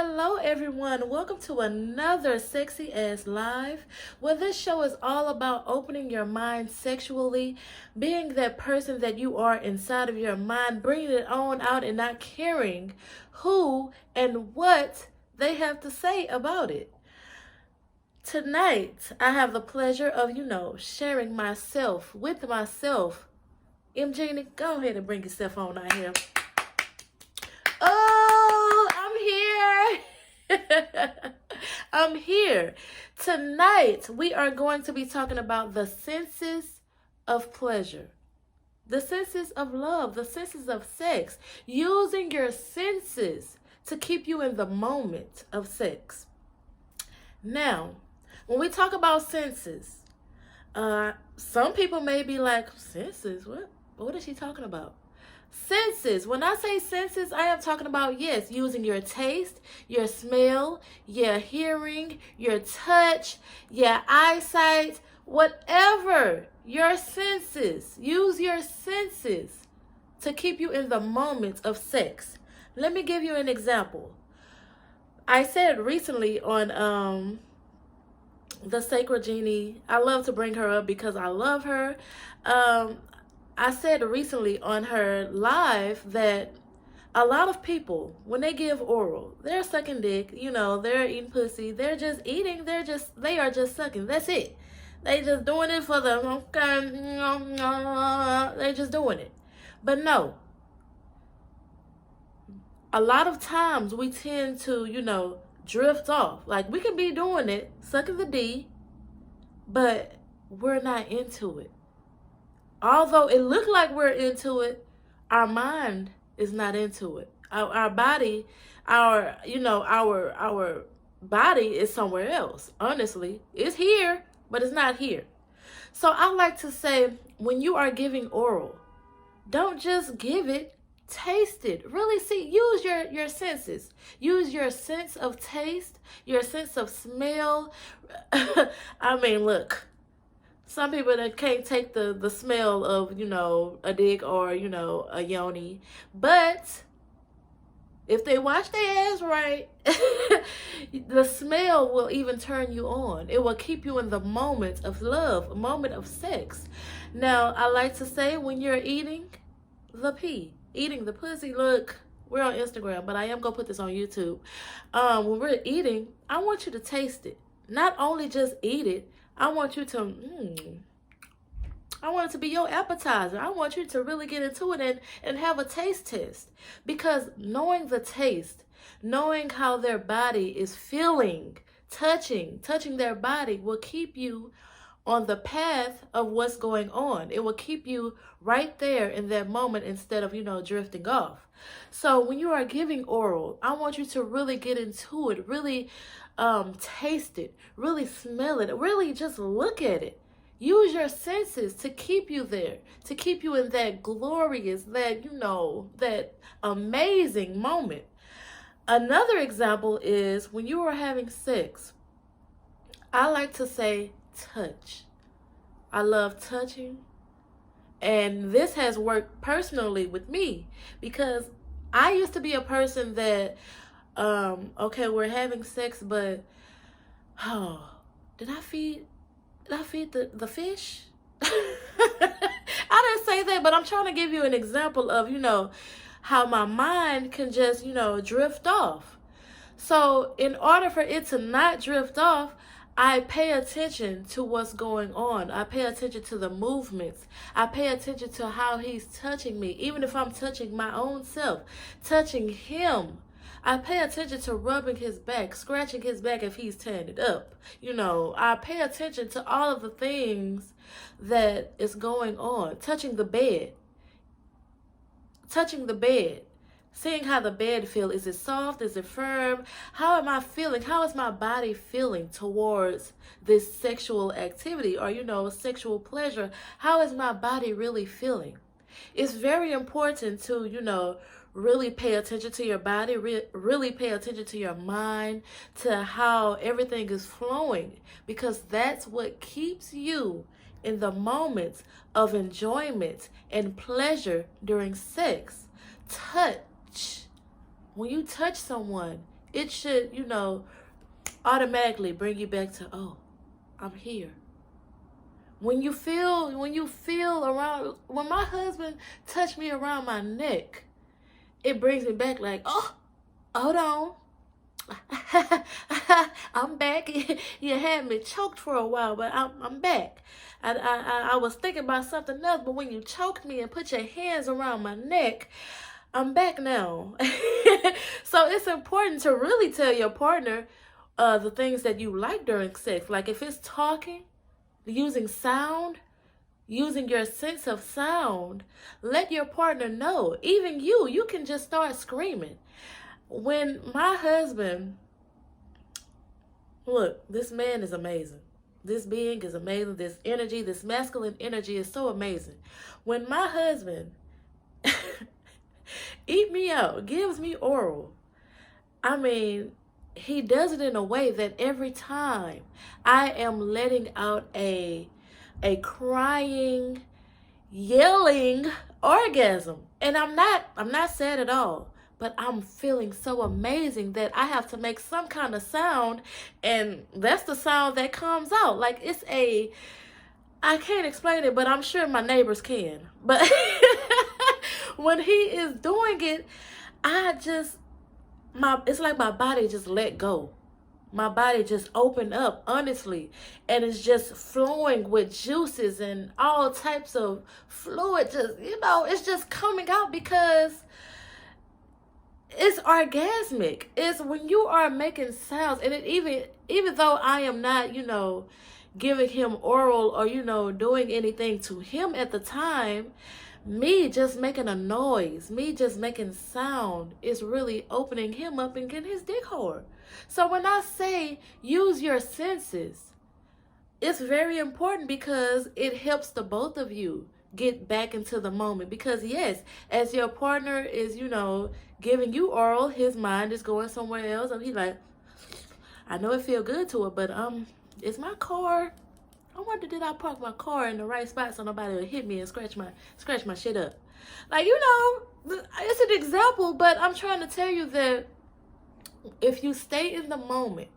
Hello everyone. Welcome to another Sexy Ass Live, where this show is all about opening your mind sexually, being that person that you are inside of your mind, bringing it on out and not caring who and what they have to say about it. Tonight, I have the pleasure of, sharing myself with myself. MJ, go ahead and bring yourself on out here. Oh, I'm here. I'm here. Tonight, we are going to be talking about the senses of pleasure, the senses of love, the senses of sex, using your senses to keep you in the moment of sex. Now, when we talk about senses, some people may be like, senses? What is she talking about? Senses. When I say senses, I am talking about, yes, using your taste, your smell, your hearing, your touch, your eyesight, whatever your senses. Use your senses to keep you in the moment of sex. Let me give you an example. I said recently on the Sacred Genie, I love to bring her up because I love her. I said recently on her live that a lot of people, when they give oral, they're sucking dick, they're eating pussy, they're just eating, they are just sucking. That's it. They just doing it for the, they're just doing it. But no, a lot of times we tend to, drift off. Like, we can be doing it, sucking the D, but we're not into it. Although it looked like we're into it, our mind is not into it. Our body, our body is somewhere else. Honestly, it's here, but it's not here. So I like to say, when you are giving oral, don't just give it, taste it. Really use your senses. Use your sense of taste, your sense of smell. I mean, look. Some people that can't take the smell of, a dick or, a yoni. But if they wash their ass right, the smell will even turn you on. It will keep you in the moment of love, a moment of sex. Now, I like to say, when you're eating the pee, eating the pussy, look, we're on Instagram, but I am going to put this on YouTube. When we're eating, I want you to taste it. Not only just eat it, I want you to, I want it to be your appetizer. I want you to really get into it and have a taste test. Because knowing the taste, knowing how their body is feeling, touching their body will keep you on the path of what's going on. It will keep you right there in that moment instead of, drifting off. So when you are giving oral, I want you to really get into it, really taste it, really smell it, really just look at it. Use your senses to keep you there, to keep you in that glorious, that amazing moment. Another example is when you are having sex. I like to say touch. I love touching. And this has worked personally with me because I used to be a person that, okay, we're having sex, but, did I feed the fish? I didn't say that, but I'm trying to give you an example of, how my mind can just, drift off. So in order for it to not drift off, I pay attention to what's going on. I pay attention to the movements. I pay attention to how he's touching me. Even if I'm touching my own self, touching him, I pay attention to rubbing his back, scratching his back if he's tearing it up. I pay attention to all of the things that is going on. Touching the bed. Seeing how the bed feels. Is it soft? Is it firm? How am I feeling? How is my body feeling towards this sexual activity or, sexual pleasure? How is my body really feeling? It's very important to, really pay attention to your body, really pay attention to your mind, to how everything is flowing, because that's what keeps you in the moments of enjoyment and pleasure during sex. Touch. When you touch someone, it should, automatically bring you back to, oh, I'm here. When you feel around, when my husband touched me around my neck, it brings me back like, oh, hold on. I'm back. You had me choked for a while, but I'm back. I was thinking about something else, but when you choked me and put your hands around my neck, I'm back now. So it's important to really tell your partner the things that you like during sex. Like if it's talking, using sound, using your sense of sound, let your partner know. Even you can just start screaming. When my husband, look, this man is amazing. This being is amazing. This energy, this masculine energy is so amazing. When my husband eat me out, gives me oral, I mean, he does it in a way that every time I am letting out a crying, yelling orgasm. And I'm not sad at all, but I'm feeling so amazing that I have to make some kind of sound, and that's the sound that comes out. Like I can't explain it, but I'm sure my neighbors can. But when he is doing it, it's like my body just let go. My body just opened up, honestly, and it's just flowing with juices and all types of fluid. Just, it's just coming out because it's orgasmic. It's when you are making sounds, and it even though I am not, giving him oral or, doing anything to him at the time, me just making a noise, me just making sound is really opening him up and getting his dick hard. So when I say use your senses, it's very important because it helps the both of you get back into the moment. Because yes, as your partner is, giving you oral, his mind is going somewhere else, and he's like, I know it feel good to it, but it's my car. I wonder, did I park my car in the right spot so nobody will hit me and scratch my shit up? Like, it's an example, but I'm trying to tell you that if you stay in the moment,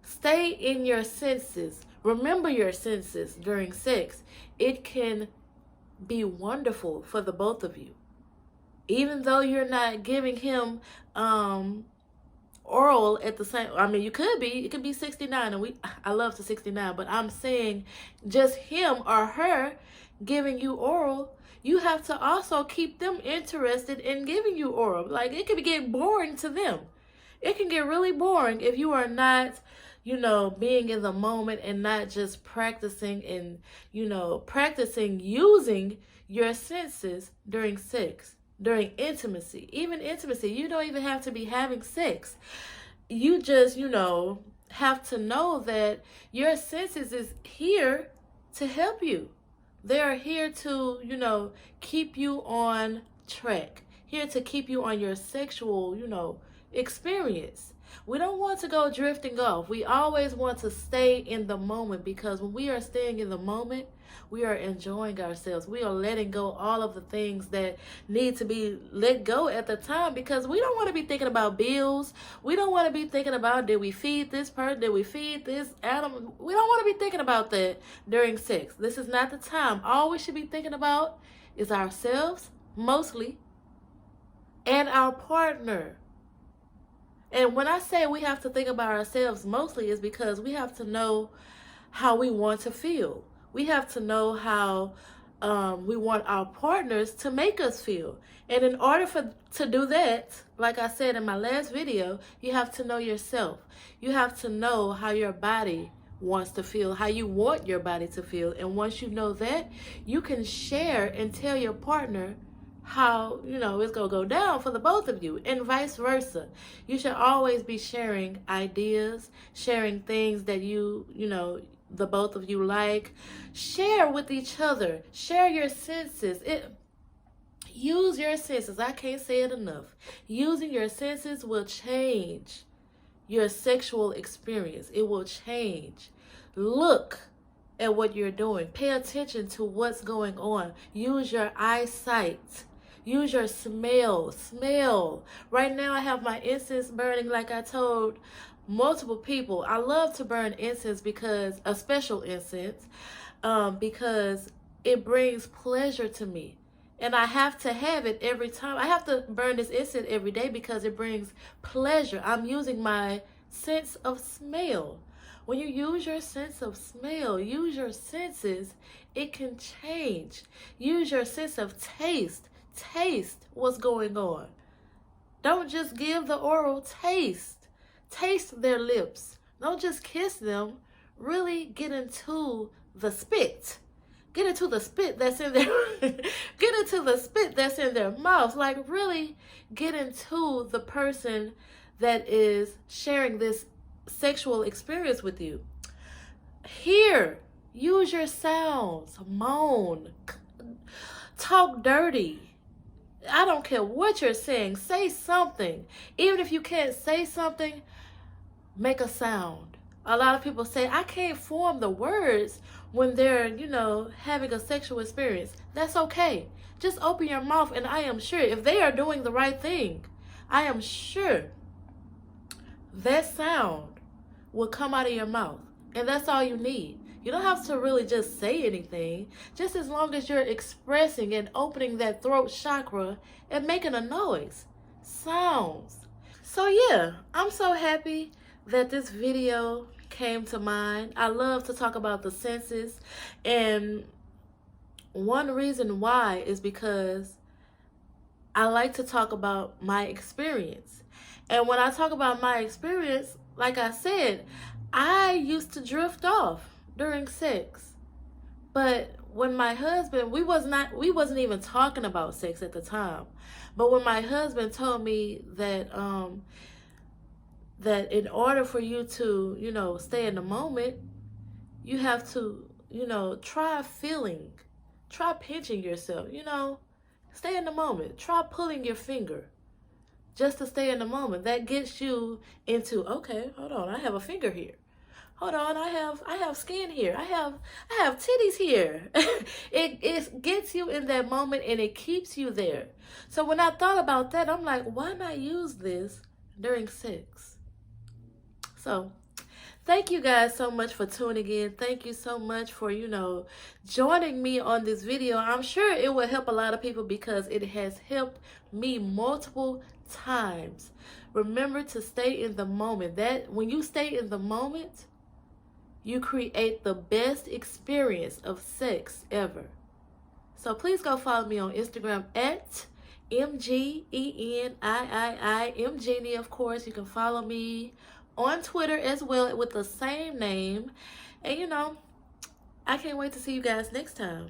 stay in your senses, remember your senses during sex, it can be wonderful for the both of you. Even though you're not giving him oral at the same, it could be 69, and I love to 69, but I'm saying just him or her giving you oral, you have to also keep them interested in giving you oral. Like, it could get boring to them. It can get really boring if you are not, being in the moment and not just practicing and, practicing using your senses during sex. During intimacy, even intimacy, you don't even have to be having sex. You just, have to know that your senses is here to help you. They are here to, keep you on track, here to keep you on your sexual, experience. We don't want to go drifting off. We always want to stay in the moment, because when we are staying in the moment, we are enjoying ourselves. We are letting go all of the things that need to be let go at the time, because we don't want to be thinking about bills. We don't want to be thinking about, did we feed this person? Did we feed this animal? We don't want to be thinking about that during sex. This is not the time. All we should be thinking about is ourselves, mostly, and our partner. And when I say we have to think about ourselves mostly, is because we have to know how we want to feel. We have to know how we want our partners to make us feel. And in order to do that, like I said in my last video, you have to know yourself. You have to know how your body wants to feel, how you want your body to feel. And once you know that, you can share and tell your partner how, it's going to go down for the both of you, and vice versa. You should always be sharing ideas, sharing things that the both of you like. Share with each other. Share your senses. Use your senses. I can't say it enough. Using your senses will change your sexual experience. It will change. Look at what you're doing. Pay attention to what's going on. Use your eyesight. Use your smell. Smell. Right now I have my incense burning like I told multiple people. I love to burn incense because a special incense because it brings pleasure to me. And I have to have it every time. I have to burn this incense every day because it brings pleasure. I'm using my sense of smell. When you use your sense of smell, use your senses, it can change. Use your sense of taste. Taste what's going on. Don't just give the oral taste. Taste their lips. Don't just kiss them. Really get into the spit. Get into the spit that's in their get into the spit that's in their mouth. Like really get into the person that is sharing this sexual experience with you. Hear, use your sounds, moan, talk dirty. I don't care what you're saying. Say something. Even if you can't say something, make a sound. A lot of people say, I can't form the words when they're, having a sexual experience. That's okay. Just open your mouth, and I am sure if they are doing the right thing, I am sure that sound will come out of your mouth. And that's all you need. You don't have to really just say anything. Just as long as you're expressing and opening that throat chakra and making a noise. Sounds. So yeah, I'm so happy that this video came to mind. I love to talk about the senses, and one reason why is because I like to talk about my experience. And when I talk about my experience, like I said, I used to drift off during sex. But when my husband, we wasn't even talking about sex at the time. But when my husband told me that that in order for you to, stay in the moment, you have to, try feeling, try pinching yourself, stay in the moment. Try pulling your finger just to stay in the moment. That gets you into, okay, hold on, I have a finger here. Hold on, I have skin here. I have titties here. it gets you in that moment and it keeps you there. So when I thought about that, I'm like, why not use this during sex? So thank you guys so much for tuning in. Thank you so much for, joining me on this video. I'm sure it will help a lot of people because it has helped me multiple times. Remember to stay in the moment. That when you stay in the moment, you create the best experience of sex ever. So please go follow me on Instagram at MGENIII, of course. You can follow me on Twitter as well with the same name. And I can't wait to see you guys next time.